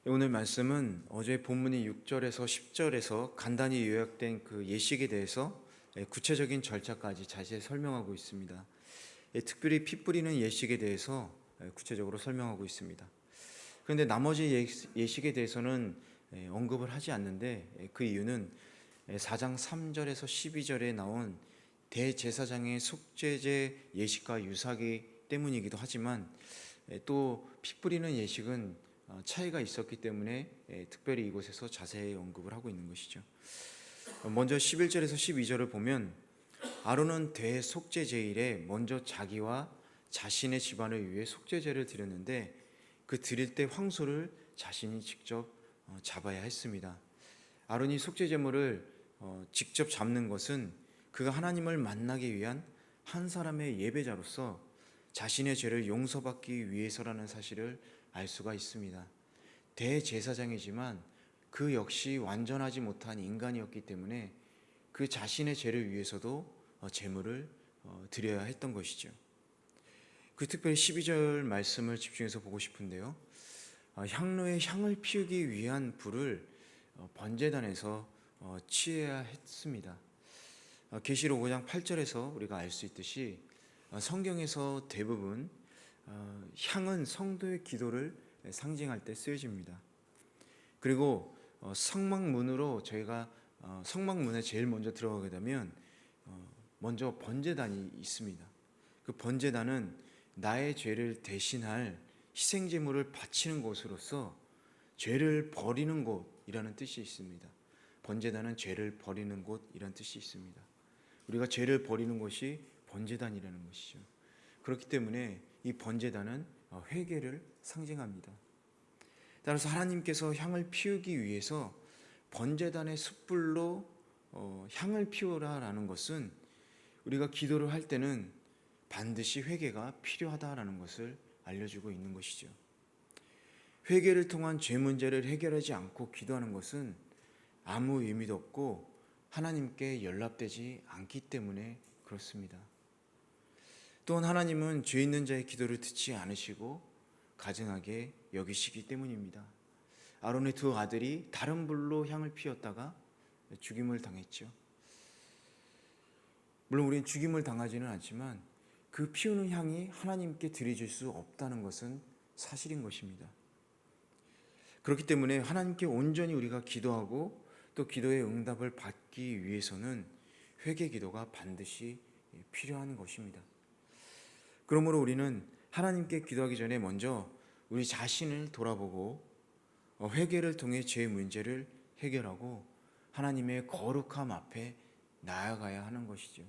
오늘 말씀은 어제 본문이 6절에서 10절에서 간단히 요약된 그 예식에 대해서 구체적인 절차까지 자세히 설명하고 있습니다. 특별히 피 뿌리는 예식에 대해서 구체적으로 설명하고 있습니다. 그런데 나머지 예식에 대해서는 언급을 하지 않는데, 그 이유는 4장 3절에서 12절에 나온 대제사장의 속죄제 예식과 유사하기 때문이기도 하지만, 또 피 뿌리는 예식은 차이가 있었기 때문에 특별히 이곳에서 자세히 언급을 하고 있는 것이죠. 먼저 11절에서 12절을 보면, 아론은 대속죄제일에 먼저 자기와 자신의 집안을 위해 속죄제를 드렸는데, 그 드릴 때 황소를 자신이 직접 잡아야 했습니다. 아론이 속죄제물을 직접 잡는 것은 그가 하나님을 만나기 위한 한 사람의 예배자로서 자신의 죄를 용서받기 위해서라는 사실을 알 수가 있습니다. 대제사장이지만 그 역시 완전하지 못한 인간이었기 때문에 그 자신의 죄를 위해서도 제물을 드려야 했던 것이죠. 그 특별히 12절 말씀을 집중해서 보고 싶은데요. 향로에 향을 피우기 위한 불을 번제단에서 취해야 했습니다. 계시록 5장 8절에서 우리가 알 수 있듯이 성경에서 대부분 향은 성도의 기도를 상징할 때 쓰여집니다. 그리고 성막문으로 저희가 성막문에 제일 먼저 들어가게 되면 먼저 번제단이 있습니다. 그 번제단은 나의 죄를 대신할 희생제물을 바치는 곳으로서 죄를 버리는 곳이라는 뜻이 있습니다. 번제단은 죄를 버리는 곳이라는 뜻이 있습니다. 우리가 죄를 버리는 곳이 번제단이라는 것이죠. 그렇기 때문에 이 번제단은 회개를 상징합니다. 따라서 하나님께서 향을 피우기 위해서 번제단의 숯불로 향을 피우라라는 것은 우리가 기도를 할 때는 반드시 회개가 필요하다라는 것을 알려주고 있는 것이죠. 회개를 통한 죄 문제를 해결하지 않고 기도하는 것은 아무 의미도 없고 하나님께 연락되지 않기 때문에 그렇습니다. 또한 하나님은 죄 있는 자의 기도를 듣지 않으시고 가증하게 여기시기 때문입니다. 아론의 두 아들이 다른 불로 향을 피웠다가 죽임을 당했죠. 물론 우리는 죽임을 당하지는 않지만 그 피우는 향이 하나님께 드려질 수 없다는 것은 사실인 것입니다. 그렇기 때문에 하나님께 온전히 우리가 기도하고 또 기도의 응답을 받기 위해서는 회개 기도가 반드시 필요한 것입니다. 그러므로 우리는 하나님께 기도하기 전에 먼저 우리 자신을 돌아보고 회개를 통해 죄의 문제를 해결하고 하나님의 거룩함 앞에 나아가야 하는 것이죠.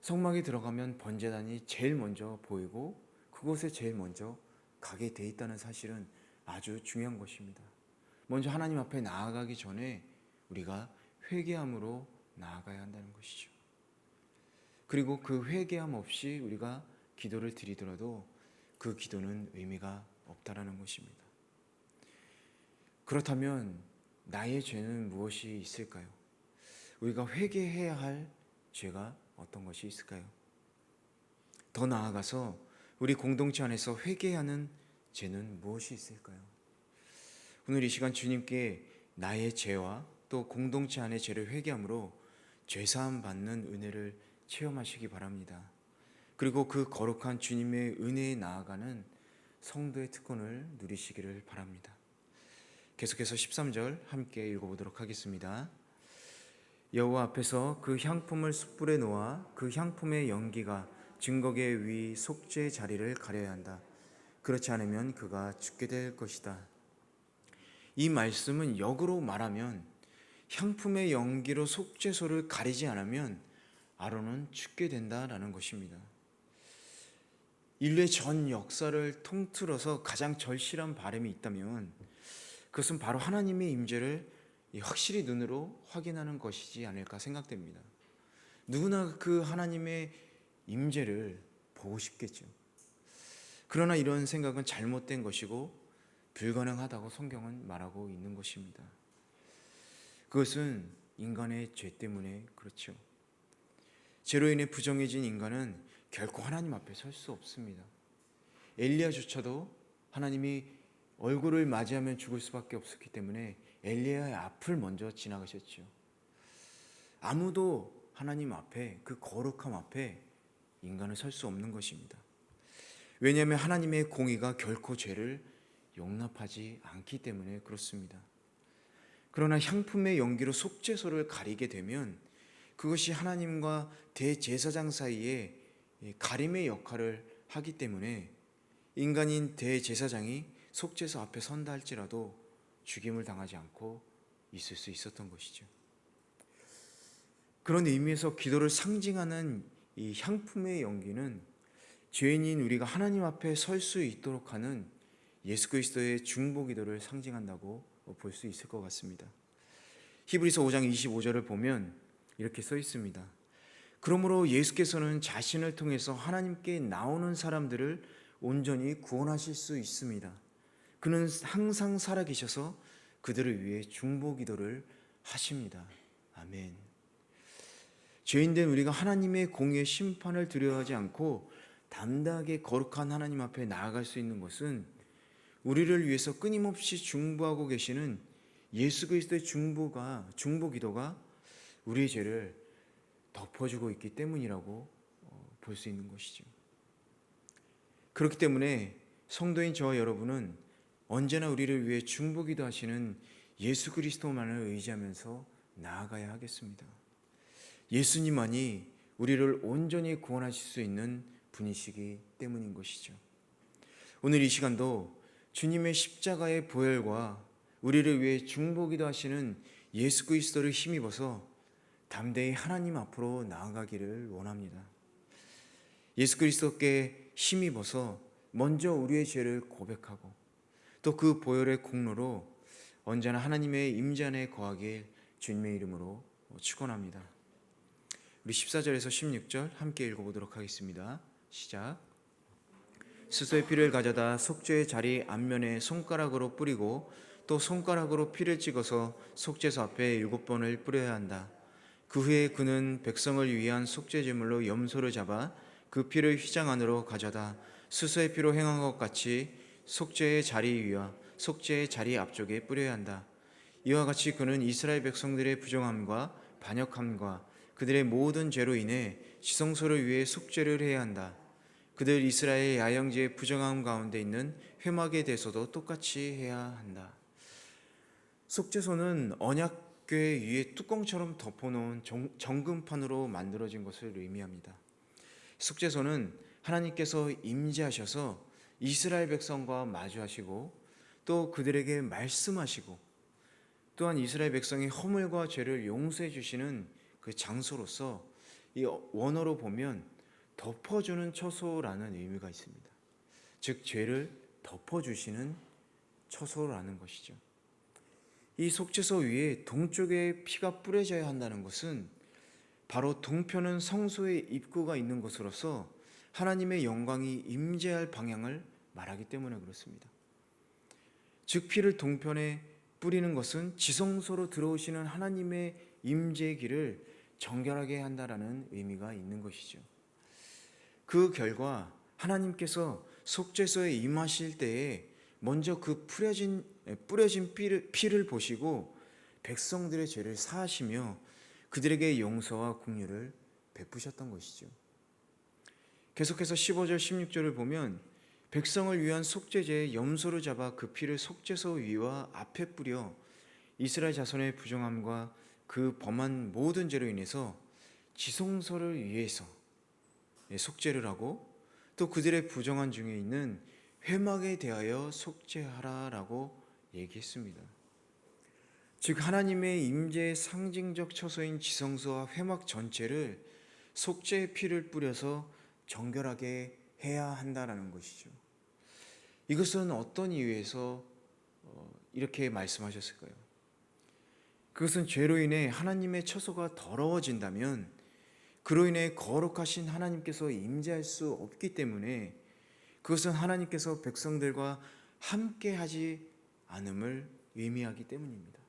성막에 들어가면 번제단이 제일 먼저 보이고 그곳에 제일 먼저 가게 돼 있다는 사실은 아주 중요한 것입니다. 먼저 하나님 앞에 나아가기 전에 우리가 회개함으로 나아가야 한다는 것이죠. 그리고 그 회개함 없이 우리가 기도를 드리더라도 그 기도는 의미가 없다라는 것입니다. 그렇다면 나의 죄는 무엇이 있을까요? 우리가 회개해야 할 죄가 어떤 것이 있을까요? 더 나아가서 우리 공동체 안에서 회개하는 죄는 무엇이 있을까요? 오늘 이 시간 주님께 나의 죄와 또 공동체 안의 죄를 회개함으로 죄사함 받는 은혜를 체험하시기 바랍니다. 그리고 그 거룩한 주님의 은혜에 나아가는 성도의 특권을 누리시기를 바랍니다. 계속해서 13절 함께 읽어보도록 하겠습니다. 여호와 앞에서 그 향품을 숯불에 놓아 그 향품의 연기가 증거계 위 속죄 자리를 가려야 한다. 그렇지 않으면 그가 죽게 될 것이다. 이 말씀은 역으로 말하면 향품의 연기로 속죄소를 가리지 않으면 아론은 죽게 된다라는 것입니다. 인류의 전 역사를 통틀어서 가장 절실한 바람이 있다면 그것은 바로 하나님의 임재를 확실히 눈으로 확인하는 것이지 않을까 생각됩니다. 누구나 그 하나님의 임재를 보고 싶겠죠. 그러나 이런 생각은 잘못된 것이고 불가능하다고 성경은 말하고 있는 것입니다. 그것은 인간의 죄 때문에 그렇죠. 죄로 인해 부정해진 인간은 결코 하나님 앞에 설 수 없습니다. 엘리야조차도 하나님이 얼굴을 맞이하면 죽을 수밖에 없었기 때문에 엘리야의 앞을 먼저 지나가셨죠. 아무도 하나님 앞에, 그 거룩함 앞에 인간은 설 수 없는 것입니다. 왜냐하면 하나님의 공의가 결코 죄를 용납하지 않기 때문에 그렇습니다. 그러나 향품의 연기로 속죄소를 가리게 되면 그것이 하나님과 대제사장 사이에 가림의 역할을 하기 때문에 인간인 대제사장이 속죄소 앞에 선다 할지라도 죽임을 당하지 않고 있을 수 있었던 것이죠. 그런 의미에서 기도를 상징하는 이 향품의 연기는 죄인인 우리가 하나님 앞에 설 수 있도록 하는 예수 그리스도의 중보 기도를 상징한다고 볼 수 있을 것 같습니다. 히브리서 5장 25절을 보면 이렇게 써 있습니다. 그러므로 예수께서는 자신을 통해서 하나님께 나오는 사람들을 온전히 구원하실 수 있습니다. 그는 항상 살아계셔서 그들을 위해 중보 기도를 하십니다. 아멘. 죄인된 우리가 하나님의 공의의 심판을 두려워하지 않고 담대하게 거룩한 하나님 앞에 나아갈 수 있는 것은 우리를 위해서 끊임없이 중보하고 계시는 예수 그리스도의 중보 기도가 우리의 죄를 덮어주고 있기 때문이라고 볼 수 있는 것이죠. 그렇기 때문에 성도인 저와 여러분은 언제나 우리를 위해 중보 기도하시는 예수 그리스도만을 의지하면서 나아가야 하겠습니다. 예수님만이 우리를 온전히 구원하실 수 있는 분이시기 때문인 것이죠. 오늘 이 시간도 주님의 십자가의 보혈과 우리를 위해 중보기도 하시는 예수 그리스도를 힘입어서 담대히 하나님 앞으로 나아가기를 원합니다. 예수 그리스도께 힘입어서 먼저 우리의 죄를 고백하고 또 그 보혈의 공로로 언제나 하나님의 임재 안에 거하길 주님의 이름으로 축원합니다. 우리 14절에서 16절 함께 읽어보도록 하겠습니다. 시작. 수소의 피를 가져다 속죄의 자리 앞면에 손가락으로 뿌리고 또 손가락으로 피를 찍어서 속죄소 앞에 7번을 뿌려야 한다. 그 후에 그는 백성을 위한 속죄제물로 염소를 잡아 그 피를 휘장 안으로 가져다 수소의 피로 행한 것 같이 속죄의 자리 위와 속죄의 자리 앞쪽에 뿌려야 한다. 이와 같이 그는 이스라엘 백성들의 부정함과 반역함과 그들의 모든 죄로 인해 지성소를 위해 속죄를 해야 한다. 그들 이스라엘 야영지의 부정함 가운데 있는 회막에 대해서도 똑같이 해야 한다. 속죄소는 언약궤 위에 뚜껑처럼 덮어놓은 정금판으로 만들어진 것을 의미합니다. 속죄소는 하나님께서 임재하셔서 이스라엘 백성과 마주하시고 또 그들에게 말씀하시고 또한 이스라엘 백성의 허물과 죄를 용서해 주시는 그 장소로서 이 원어로 보면 덮어주는 처소라는 의미가 있습니다. 즉 죄를 덮어주시는 처소라는 것이죠. 이 속죄소 위에 동쪽에 피가 뿌려져야 한다는 것은 바로 동편은 성소의 입구가 있는 곳으로서 하나님의 영광이 임재할 방향을 말하기 때문에 그렇습니다. 즉 피를 동편에 뿌리는 것은 지성소로 들어오시는 하나님의 임재의 길을 정결하게 한다라는 의미가 있는 것이죠. 그 결과 하나님께서 속죄소에 임하실 때에 먼저 그 뿌려진 피를 보시고 백성들의 죄를 사하시며 그들에게 용서와 긍휼을 베푸셨던 것이죠. 계속해서 15절 16절을 보면 백성을 위한 속죄제에 염소를 잡아 그 피를 속죄소 위와 앞에 뿌려 이스라엘 자손의 부정함과 그 범한 모든 죄로 인해서 지성소를 위해서 속죄를 하고 또 그들의 부정한 중에 있는 회막에 대하여 속죄하라라고 얘기했습니다. 즉 하나님의 임재의 상징적 처소인 지성소와 회막 전체를 속죄의 피를 뿌려서 정결하게 해야 한다라는 것이죠. 이것은 어떤 이유에서 이렇게 말씀하셨을까요? 그것은 죄로 인해 하나님의 처소가 더러워진다면 그로 인해 거룩하신 하나님께서 임재할 수 없기 때문에 그것은 하나님께서 백성들과 함께하지 않음을 의미하기 때문입니다.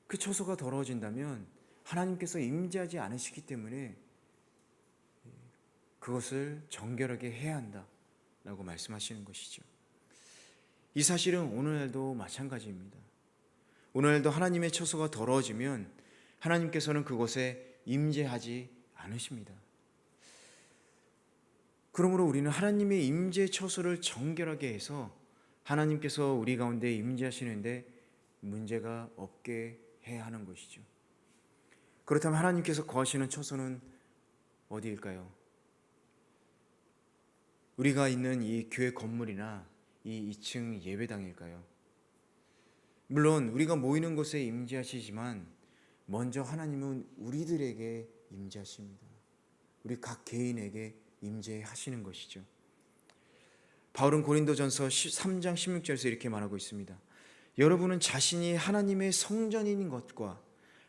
그 처소가 더러워진다면 하나님께서 임재하지 않으시기 때문에 그것을 정결하게 해야 한다라고 말씀하시는 것이죠. 이 사실은 오늘날도 마찬가지입니다. 오늘날도 하나님의 처소가 더러워지면 하나님께서는 그곳에 임재하지 않으십니다. 그러므로 우리는 하나님의 임재 처소를 정결하게 해서 하나님께서 우리 가운데 임재하시는데 문제가 없게 해야 하는 것이죠. 그렇다면 하나님께서 거하시는 처소는 어디일까요? 우리가 있는 이 교회 건물이나 이 2층 예배당일까요? 물론 우리가 모이는 곳에 임재하시지만 먼저 하나님은 우리들에게 임재하십니다. 우리 각 개인에게 임재하시는 것이죠. 바울은 고린도전서 3장 16절에서 이렇게 말하고 있습니다. 여러분은 자신이 하나님의 성전인 것과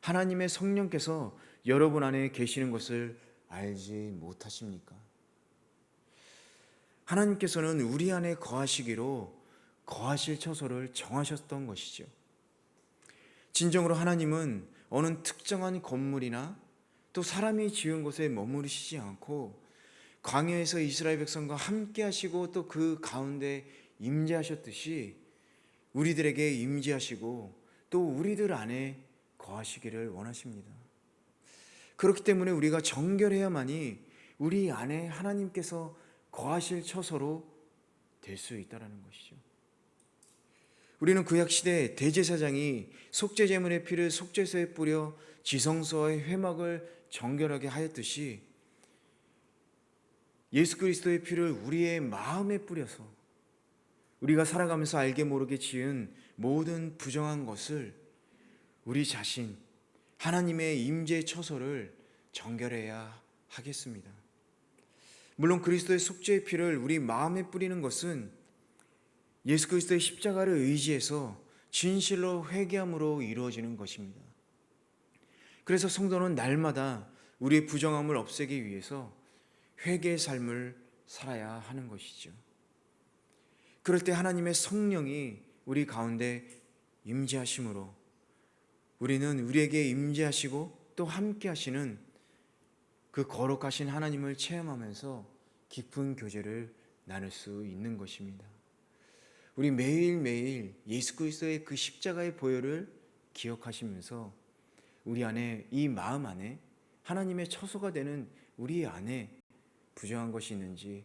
하나님의 성령께서 여러분 안에 계시는 것을 알지 못하십니까? 하나님께서는 우리 안에 거하시기로 거하실 처소를 정하셨던 것이죠. 진정으로 하나님은 어느 특정한 건물이나 또 사람이 지은 곳에 머무르시지 않고 광야에서 이스라엘 백성과 함께 하시고 또 그 가운데 임재하셨듯이 우리들에게 임재하시고 또 우리들 안에 거하시기를 원하십니다. 그렇기 때문에 우리가 정결해야만이 우리 안에 하나님께서 거하실 처소로 될 수 있다는 것이죠. 우리는 구약시대 대제사장이 속죄제물의 피를 속죄소에 뿌려 지성소의 회막을 정결하게 하였듯이 예수 그리스도의 피를 우리의 마음에 뿌려서 우리가 살아가면서 알게 모르게 지은 모든 부정한 것을 우리 자신 하나님의 임재 처소를 정결해야 하겠습니다. 물론 그리스도의 속죄의 피를 우리 마음에 뿌리는 것은 예수 그리스도의 십자가를 의지해서 진실로 회개함으로 이루어지는 것입니다. 그래서 성도는 날마다 우리의 부정함을 없애기 위해서 회개의 삶을 살아야 하는 것이죠. 그럴 때 하나님의 성령이 우리 가운데 임재하심으로 우리는 우리에게 임재하시고 또 함께 하시는 그 거룩하신 하나님을 체험하면서 깊은 교제를 나눌 수 있는 것입니다. 우리 매일매일 예수 그리스도의 그 십자가의 보혈을 기억하시면서 우리 안에 이 마음 안에 하나님의 처소가 되는 우리 안에 부정한 것이 있는지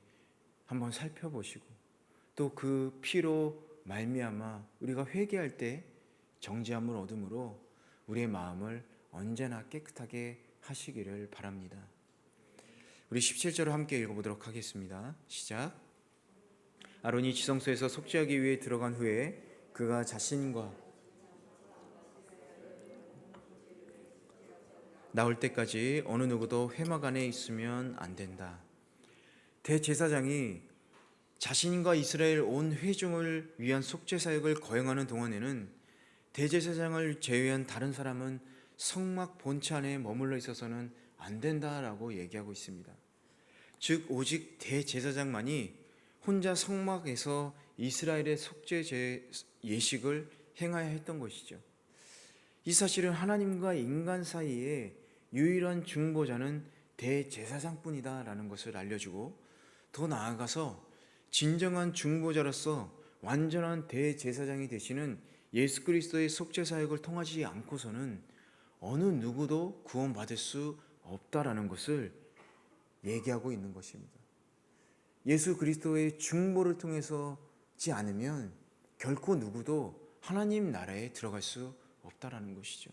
한번 살펴보시고 또 그 피로 말미암아 우리가 회개할 때 정죄함을 얻음으로 우리의 마음을 언제나 깨끗하게 하시기를 바랍니다. 우리 17절을 함께 읽어보도록 하겠습니다. 시작. 아론이 지성소에서 속죄하기 위해 들어간 후에 그가 자신과 나올 때까지 어느 누구도 회막 안에 있으면 안 된다. 대제사장이 자신과 이스라엘 온 회중을 위한 속죄 사역을 거행하는 동안에는 대제사장을 제외한 다른 사람은 성막 본체 안에 머물러 있어서는 안 된다라고 얘기하고 있습니다. 즉 오직 대제사장만이 혼자 성막에서 이스라엘의 속죄 예식을 행하여야 했던 것이죠. 이 사실은 하나님과 인간 사이에 유일한 중보자는 대제사장뿐이다라는 것을 알려주고 더 나아가서 진정한 중보자로서 완전한 대제사장이 되시는 예수 그리스도의 속죄 사역을 통하지 않고서는 어느 누구도 구원받을 수 없다라는 것을 얘기하고 있는 것입니다. 예수 그리스도의 중보를 통해서지 않으면 결코 누구도 하나님 나라에 들어갈 수 없다라는 것이죠.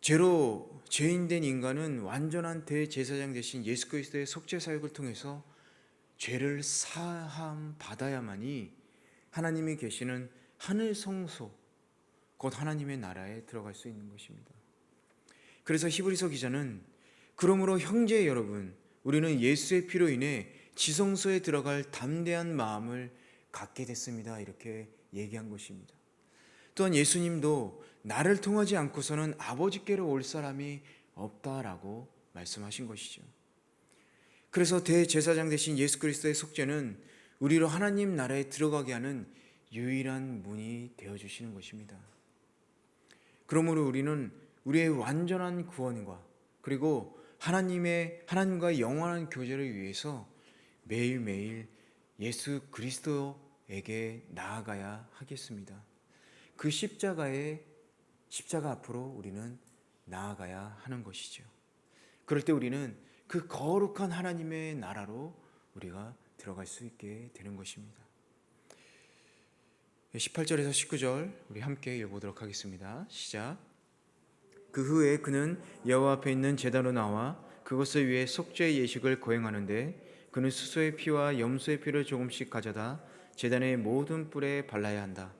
죄로 죄인된 인간은 완전한 대제사장 되신 예수 그리스도의 속죄 사역을 통해서 죄를 사함 받아야만이 하나님이 계시는 하늘 성소 곧 하나님의 나라에 들어갈 수 있는 것입니다. 그래서 히브리서 기자는 그러므로 형제 여러분 우리는 예수의 피로 인해 지성소에 들어갈 담대한 마음을 갖게 됐습니다. 이렇게 얘기한 것입니다. 또한 예수님도 나를 통하지 않고서는 아버지께로 올 사람이 없다라고 말씀하신 것이죠. 그래서 대제사장 되신 예수 그리스도의 속죄는 우리로 하나님 나라에 들어가게 하는 유일한 문이 되어주시는 것입니다. 그러므로 우리는 우리의 완전한 구원과 그리고 하나님과의 영원한 교제를 위해서 매일매일 예수 그리스도의 십자가에게 나아가야 하겠습니다. 그 십자가 앞으로 우리는 나아가야 하는 것이죠. 그럴 때 우리는 그 거룩한 하나님의 나라로 우리가 들어갈 수 있게 되는 것입니다. 18절에서 19절 우리 함께 읽어보도록 하겠습니다. 시작. 그 후에 그는 여호와 앞에 있는 제단으로 나와 그것을 위해 속죄의 예식을 거행하는데 그는 수소의 피와 염소의 피를 조금씩 가져다 제단의 모든 뿔에 발라야 한다.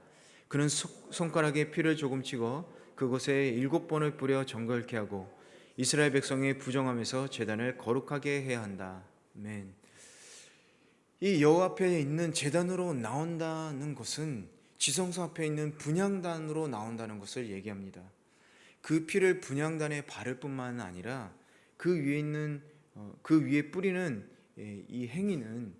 그는 손가락에 피를 조금 찍어 그곳에 7번을 뿌려 정결케 하고 이스라엘 백성의 부정함에서 제단을 거룩하게 해야 한다. 아멘. 이 여호와 앞에 있는 제단으로 나온다는 것은 지성소 앞에 있는 분향단으로 나온다는 것을 얘기합니다. 그 피를 분향단에 바를 뿐만 아니라 그 위에 뿌리는 이 행위는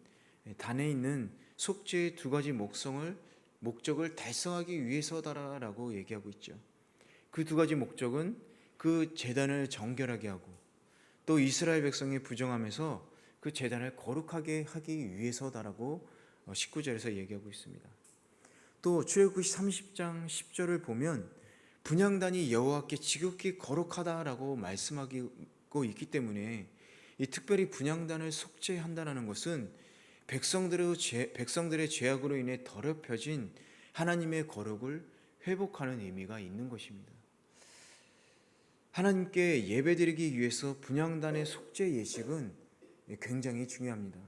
단에 있는 속죄의 두 가지 목적을 달성하기 위해서다라고 얘기하고 있죠. 그 두 가지 목적은 그 제단을 정결하게 하고 또 이스라엘 백성의 부정함에서 그 제단을 거룩하게 하기 위해서다라고 19절에서 얘기하고 있습니다. 또 출애굽기 30장 10절을 보면 분향단이 여호와께 지극히 거룩하다라고 말씀하고 있기 때문에 이 특별히 분향단을 속죄한다는 것은 백성들의 죄악으로 인해 더럽혀진 하나님의 거룩을 회복하는 의미가 있는 것입니다. 하나님께 예배드리기 위해서 분향단의 속죄 예식은 굉장히 중요합니다.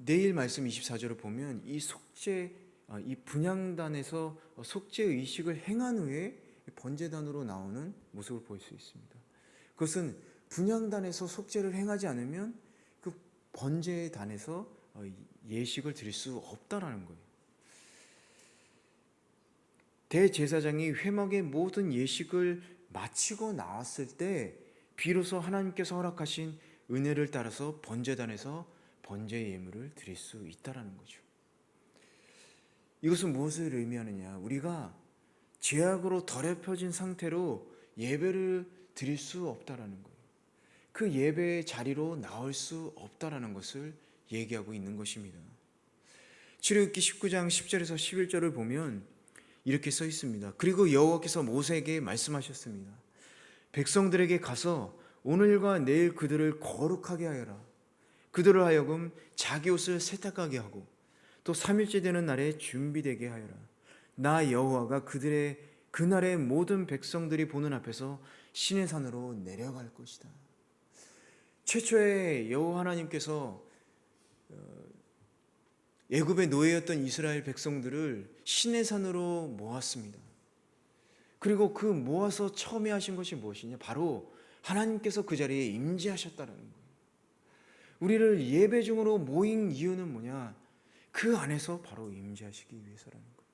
내일 말씀 24절을 보면 이 분향단에서 속죄 의식을 행한 후에 번제단으로 나오는 모습을 볼 수 있습니다. 그것은 분향단에서 속죄를 행하지 않으면 그 번제단에서 예식을 드릴 수 없다라는 거예요. 대제사장이 회막의 모든 예식을 마치고 나왔을 때 비로소 하나님께서 허락하신 은혜를 따라서 번제단에서 번제 예물을 드릴 수 있다라는 거죠. 이것은 무엇을 의미하느냐? 우리가 죄악으로 더럽혀진 상태로 예배를 드릴 수 없다라는 거예요. 그 예배의 자리로 나올 수 없다라는 것을 얘기하고 있는 것입니다. 출애굽기 19장 10절에서 11절을 보면 이렇게 써 있습니다. 그리고 여호와께서 모세에게 말씀하셨습니다. 백성들에게 가서 오늘과 내일 그들을 거룩하게 하여라. 그들을 하여금 자기 옷을 세탁하게 하고 또 3일째 되는 날에 준비되게 하여라. 나 여호와가 그날의 모든 백성들이 보는 앞에서 신의 산으로 내려갈 것이다. 최초에 여호와 하나님께서 애굽의 노예였던 이스라엘 백성들을 신의 산으로 모았습니다. 그리고 그 모아서 처음에 하신 것이 무엇이냐? 바로 하나님께서 그 자리에 임재하셨다는 거예요. 우리를 예배 중으로 모인 이유는 뭐냐? 그 안에서 바로 임재하시기 위해서라는 거예요.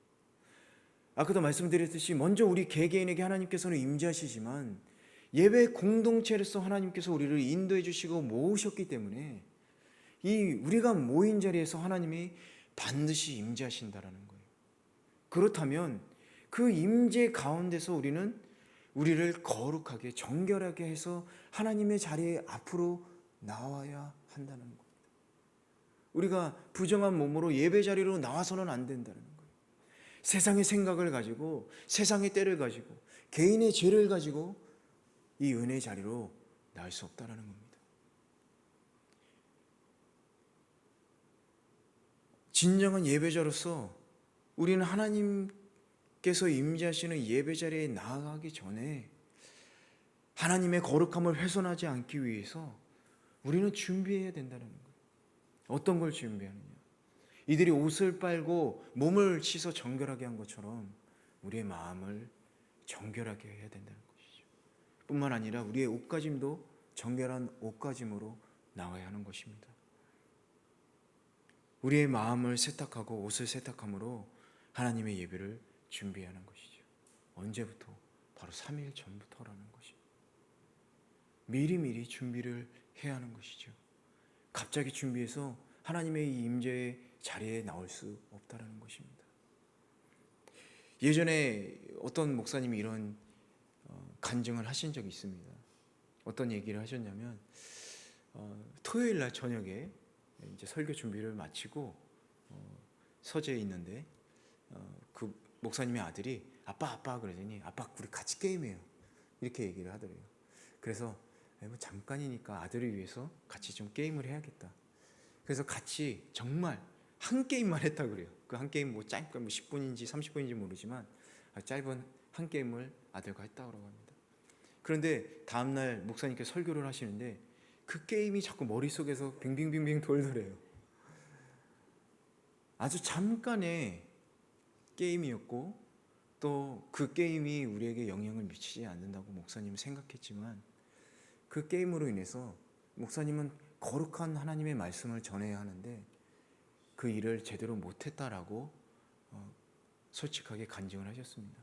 아까도 말씀드렸듯이 먼저 우리 개개인에게 하나님께서는 임재하시지만 예배 공동체로서 하나님께서 우리를 인도해 주시고 모으셨기 때문에 우리가 모인 자리에서 하나님이 반드시 임재하신다라는 거예요. 그렇다면 그 임재 가운데서 우리를 거룩하게 정결하게 해서 하나님의 자리에 앞으로 나와야 한다는 겁니다. 우리가 부정한 몸으로 예배 자리로 나와서는 안 된다는 거예요. 세상의 생각을 가지고 세상의 때를 가지고 개인의 죄를 가지고 이 은혜의 자리로 나올 수 없다는 겁니다. 진정한 예배자로서 우리는 하나님께서 임재하시는 예배 자리에 나아가기 전에 하나님의 거룩함을 훼손하지 않기 위해서 우리는 준비해야 된다는 거예요. 어떤 걸 준비하느냐? 이들이 옷을 빨고 몸을 씻어 정결하게 한 것처럼 우리의 마음을 정결하게 해야 된다는 것이죠. 뿐만 아니라 우리의 옷가짐도 정결한 옷가짐으로 나와야 하는 것입니다. 우리의 마음을 세탁하고 옷을 세탁함으로 하나님의 예배를 준비해야 하는 것이죠. 언제부터? 바로 3일 전부터라는 것이죠. 미리미리 준비를 해야 하는 것이죠. 갑자기 준비해서 하나님의 이 임재의 자리에 나올 수 없다는 것입니다. 예전에 어떤 목사님이 이런 간증을 하신 적이 있습니다. 어떤 얘기를 하셨냐면 토요일 날 저녁에 이제 설교 준비를 마치고 서재에 있는데 그 목사님의 아들이 아빠 그러더니 아빠 우리 같이 게임해요 이렇게 얘기를 하더래요. 그래서 뭐 잠깐이니까 아들을 위해서 같이 좀 게임을 해야겠다. 그래서 같이 정말 한 게임만 했다 그래요. 그 한 게임 뭐 짧게 뭐 10분인지 30분인지 모르지만 짧은 한 게임을 아들과 했다고 합니다. 그런데 다음날 목사님께서 설교를 하시는데 그 게임이 자꾸 머릿속에서 빙빙빙빙 돌더래요. 아주 잠깐의 게임이었고 또 그 게임이 우리에게 영향을 미치지 않는다고 목사님은 생각했지만 그 게임으로 인해서 목사님은 거룩한 하나님의 말씀을 전해야 하는데 그 일을 제대로 못했다라고 솔직하게 간증을 하셨습니다.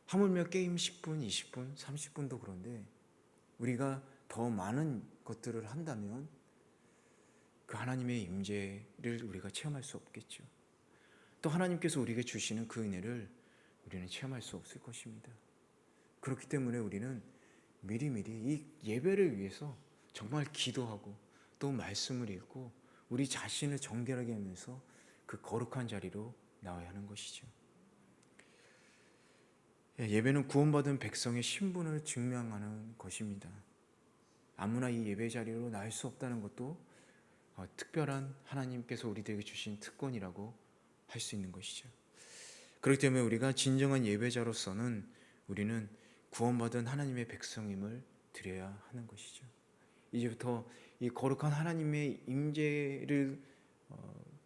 하물며 게임 10분, 20분, 30분도 그런데 우리가 더 많은 것들을 한다면 그 하나님의 임재를 우리가 체험할 수 없겠죠. 또 하나님께서 우리에게 주시는 그 은혜를 우리는 체험할 수 없을 것입니다. 그렇기 때문에 우리는 미리미리 이 예배를 위해서 정말 기도하고 또 말씀을 읽고 우리 자신을 정결하게 하면서 그 거룩한 자리로 나와야 하는 것이죠. 예배는 구원받은 백성의 신분을 증명하는 것입니다. 아무나 이 예배 자리로 나올 수 없다는 것도 특별한 하나님께서 우리들에게 주신 특권이라고 할 수 있는 것이죠. 그렇기 때문에 우리가 진정한 예배자로서는 우리는 구원받은 하나님의 백성임을 드려야 하는 것이죠. 이제부터 이 거룩한 하나님의 임재를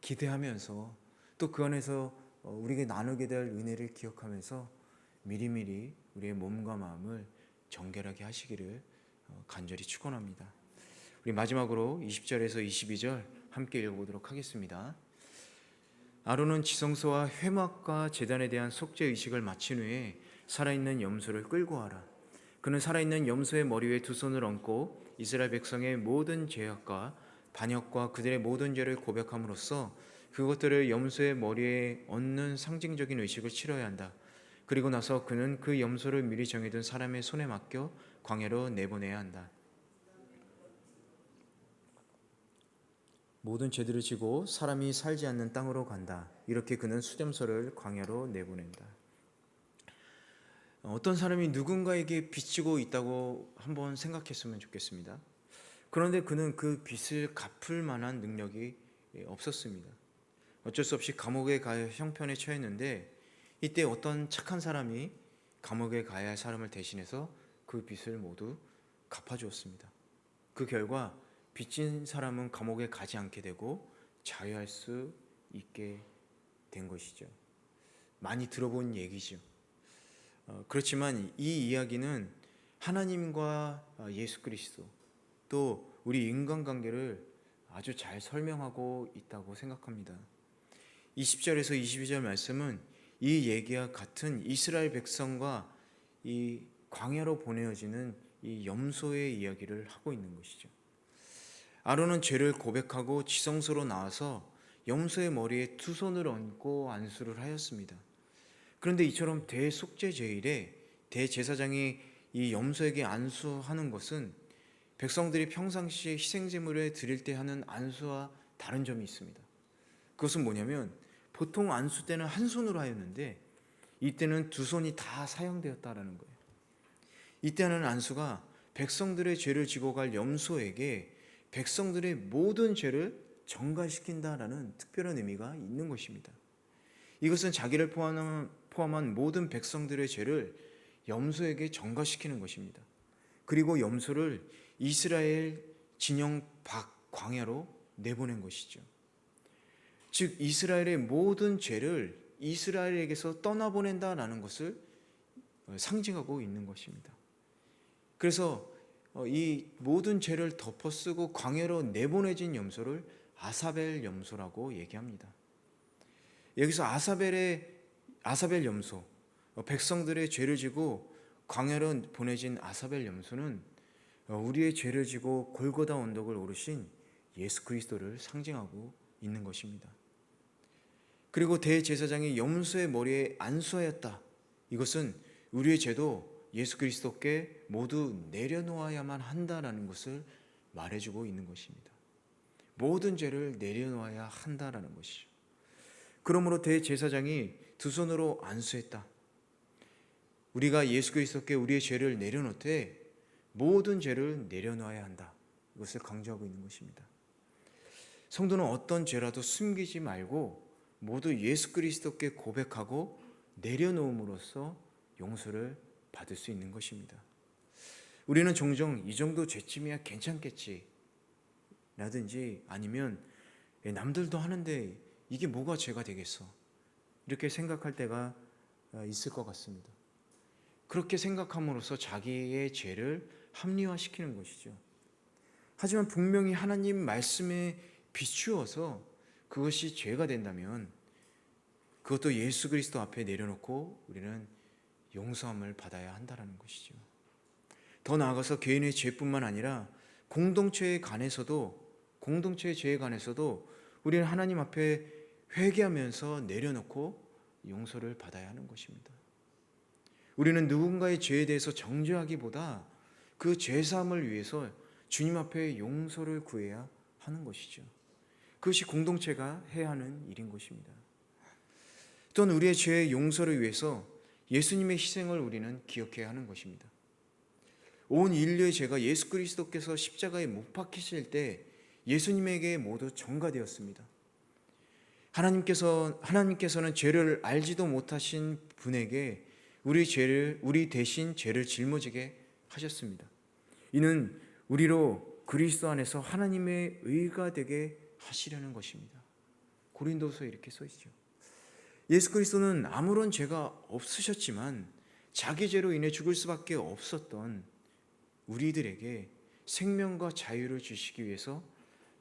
기대하면서 또 그 안에서 우리에게 나누게 될 은혜를 기억하면서 미리미리 우리의 몸과 마음을 정결하게 하시기를 간절히 축원합니다. 우리 마지막으로 20절에서 22절 함께 읽어보도록 하겠습니다. 아론은 지성소와 회막과 제단에 대한 속죄 의식을 마친 후에 살아있는 염소를 끌고 와라. 그는 살아있는 염소의 머리 위에 두 손을 얹고 이스라엘 백성의 모든 죄악과 반역과 그들의 모든 죄를 고백함으로써 그것들을 염소의 머리에 얹는 상징적인 의식을 치러야 한다. 그리고 나서 그는 그 염소를 미리 정해둔 사람의 손에 맡겨 광야로 내보내야 한다. 모든 죄들을 지고 사람이 살지 않는 땅으로 간다. 이렇게 그는 수렴소를 광야로 내보낸다. 어떤 사람이 누군가에게 빚지고 있다고 한번 생각했으면 좋겠습니다. 그런데 그는 그 빚을 갚을 만한 능력이 없었습니다. 어쩔 수 없이 감옥에 가야 형편에 처했는데 이때 어떤 착한 사람이 감옥에 가야 할 사람을 대신해서 그 빚을 모두 갚아주었습니다. 그 결과 빚진 사람은 감옥에 가지 않게 되고 자유할 수 있게 된 것이죠. 많이 들어본 얘기죠. 그렇지만 이 이야기는 하나님과 예수 그리스도 또 우리 인간관계를 아주 잘 설명하고 있다고 생각합니다. 20절에서 22절 말씀은 이 얘기와 같은 이스라엘 백성과 이 광야로 보내어지는 이 염소의 이야기를 하고 있는 것이죠. 아론은 죄를 고백하고 지성소로 나와서 염소의 머리에 두 손을 얹고 안수를 하였습니다. 그런데 이처럼 대속죄 제일에 대제사장이 이 염소에게 안수하는 것은 백성들이 평상시에 희생제물을 드릴 때 하는 안수와 다른 점이 있습니다. 그것은 뭐냐면 보통 안수 때는 한 손으로 하였는데 이때는 두 손이 다 사용되었다라는 거예요. 이때 하는 안수가 백성들의 죄를 지고 갈 염소에게 백성들의 모든 죄를 정갈시킨다라는 특별한 의미가 있는 것입니다. 이것은 자기를 포함한 모든 백성들의 죄를 염소에게 정갈시키는 것입니다. 그리고 염소를 이스라엘 진영 밖 광야로 내보낸 것이죠. 즉 이스라엘의 모든 죄를 이스라엘에게서 떠나보낸다라는 것을 상징하고 있는 것입니다. 그래서 이 모든 죄를 덮어쓰고 광야로 내보내진 염소를 아사벨 염소라고 얘기합니다. 여기서 아사벨 염소, 백성들의 죄를 지고 광야로 보내진 아사벨 염소는 우리의 죄를 지고 골고다 언덕을 오르신 예수 그리스도를 상징하고 있는 것입니다. 그리고 대제사장이 염소의 머리에 안수하였다. 이것은 우리의 죄도 예수 그리스도께 모두 내려놓아야만 한다라는 것을 말해주고 있는 것입니다. 모든 죄를 내려놓아야 한다라는 것이죠. 그러므로 대제사장이 두 손으로 안수했다. 우리가 예수 그리스도께 우리의 죄를 내려놓되 모든 죄를 내려놓아야 한다. 이것을 강조하고 있는 것입니다. 성도는 어떤 죄라도 숨기지 말고 모두 예수 그리스도께 고백하고 내려놓음으로써 용서를 받을 수 있는 것입니다. 우리는 종종 이 정도 죄쯤이야 괜찮겠지 라든지 아니면 남들도 하는데 이게 뭐가 죄가 되겠어 이렇게 생각할 때가 있을 것 같습니다. 그렇게 생각함으로써 자기의 죄를 합리화시키는 것이죠. 하지만 분명히 하나님 말씀에 비추어서 그것이 죄가 된다면 그것도 예수 그리스도 앞에 내려놓고 우리는 용서함을 받아야 한다는 것이죠. 더 나아가서 개인의 죄뿐만 아니라 공동체에 관해서도 우리는 하나님 앞에 회개하면서 내려놓고 용서를 받아야 하는 것입니다. 우리는 누군가의 죄에 대해서 정죄하기보다 그 죄사함을 위해서 주님 앞에 용서를 구해야 하는 것이죠. 그것이 공동체가 해야 하는 일인 것입니다. 또한 우리의 죄의 용서를 위해서 예수님의 희생을 우리는 기억해야 하는 것입니다. 온 인류의 죄가 예수 그리스도께서 십자가에 못 박히실 때 예수님에게 모두 전가되었습니다. 하나님께서는 죄를 알지도 못하신 분에게 우리 대신 죄를 짊어지게 하셨습니다. 이는 우리로 그리스도 안에서 하나님의 의가 되게 하시려는 것입니다. 고린도서에 이렇게 써 있죠. 예수 그리스도는 아무런 죄가 없으셨지만 자기 죄로 인해 죽을 수밖에 없었던 우리들에게 생명과 자유를 주시기 위해서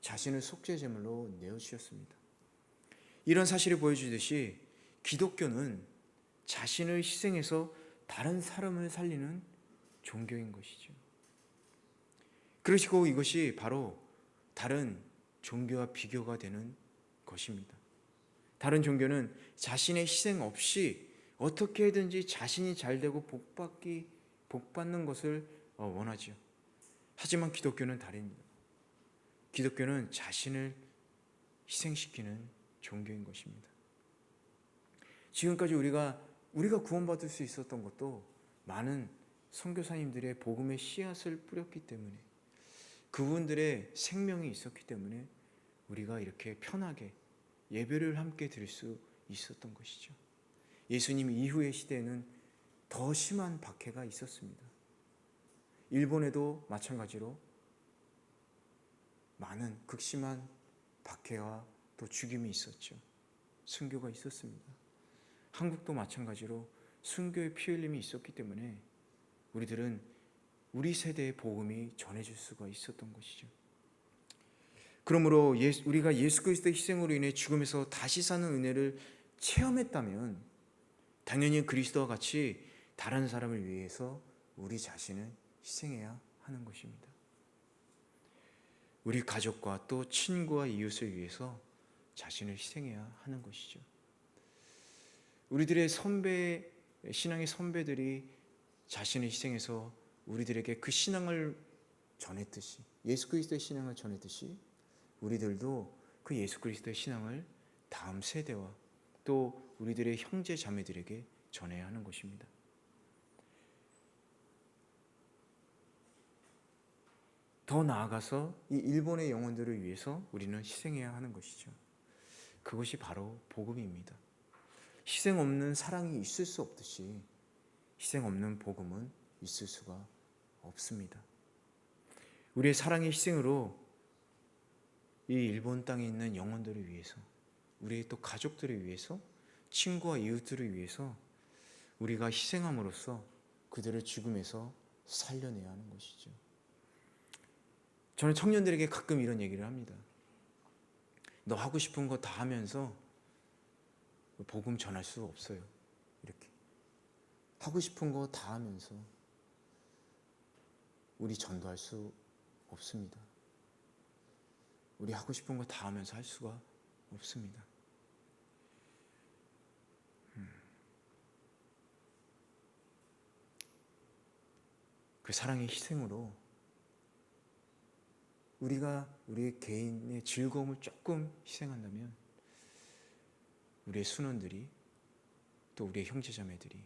자신을 속죄제물로 내어주셨습니다. 이런 사실을 보여주듯이 기독교는 자신을 희생해서 다른 사람을 살리는 종교인 것이죠. 그러시고 이것이 바로 다른 종교와 비교가 되는 것입니다. 다른 종교는 자신의 희생 없이 어떻게든지 자신이 잘되고 복받는 것을 원하죠. 하지만 기독교는 다릅니다. 기독교는 자신을 희생시키는 종교인 것입니다. 지금까지 우리가 구원받을 수 있었던 것도 많은 선교사님들의 복음의 씨앗을 뿌렸기 때문에 그분들의 생명이 있었기 때문에 우리가 이렇게 편하게 예배를 함께 드릴 수 있었던 것이죠. 예수님 이후의 시대에는 더 심한 박해가 있었습니다. 일본에도 마찬가지로 많은 극심한 박해와 또 죽임이 있었죠. 순교가 있었습니다. 한국도 마찬가지로 순교의 피 흘림이 있었기 때문에 우리들은 우리 세대의 복음이 전해질 수가 있었던 것이죠. 그러므로 우리가 예수 그리스도의 희생으로 인해 죽음에서 다시 사는 은혜를 체험했다면 당연히 그리스도와 같이 다른 사람을 위해서 우리 자신을 희생해야 하는 것입니다. 우리 가족과 또 친구와 이웃을 위해서 자신을 희생해야 하는 것이죠. 우리들의 신앙의 선배들이 자신을 희생해서 우리들에게 그 신앙을 전했듯이, 예수 그리스도의 신앙을 전했듯이 우리들도 그 예수 그리스도의 신앙을 다음 세대와 또 우리들의 형제 자매들에게 전해야 하는 것입니다. 더 나아가서 이 일본의 영혼들을 위해서 우리는 희생해야 하는 것이죠. 그것이 바로 복음입니다. 희생 없는 사랑이 있을 수 없듯이 희생 없는 복음은 있을 수가 없습니다. 우리의 사랑의 희생으로 이 일본 땅에 있는 영혼들을 위해서, 우리의 또 가족들을 위해서, 친구와 이웃들을 위해서 우리가 희생함으로써 그들을 죽음에서 살려내야 하는 것이죠. 저는 청년들에게 가끔 이런 얘기를 합니다. 너 하고 싶은 거 다 하면서 복음 전할 수 없어요. 이렇게 하고 싶은 거 다 하면서 우리 전도할 수 없습니다. 우리 하고 싶은 거 다 하면서 할 수가 없습니다. 그 사랑의 희생으로 우리가 우리의 개인의 즐거움을 조금 희생한다면 우리의 순원들이, 또 우리의 형제자매들이,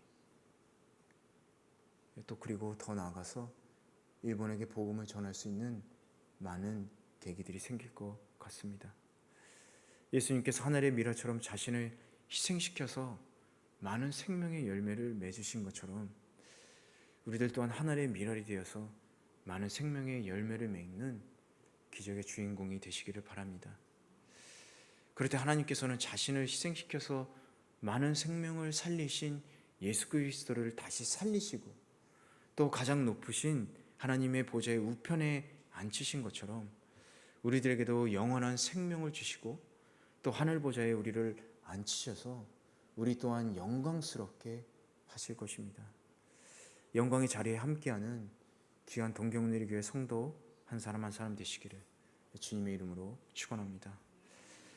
또 그리고 더 나아가서 일본에게 복음을 전할 수 있는 많은 계기들이 생길 것 같습니다. 예수님께서 하늘의 미라처럼 자신을 희생시켜서 많은 생명의 열매를 맺으신 것처럼 우리들 또한 하늘의 미랄이 되어서 많은 생명의 열매를 맺는 기적의 주인공이 되시기를 바랍니다. 그럴 때 하나님께서는 자신을 희생시켜서 많은 생명을 살리신 예수 그리스도를 다시 살리시고 또 가장 높으신 하나님의 보좌의 우편에 앉히신 것처럼 우리들에게도 영원한 생명을 주시고 또 하늘 보좌에 우리를 앉히셔서 우리 또한 영광스럽게 하실 것입니다. 영광의 자리에 함께하는 귀한 동경누리교회 성도 한 사람 한 사람 되시기를 주님의 이름으로 축원합니다.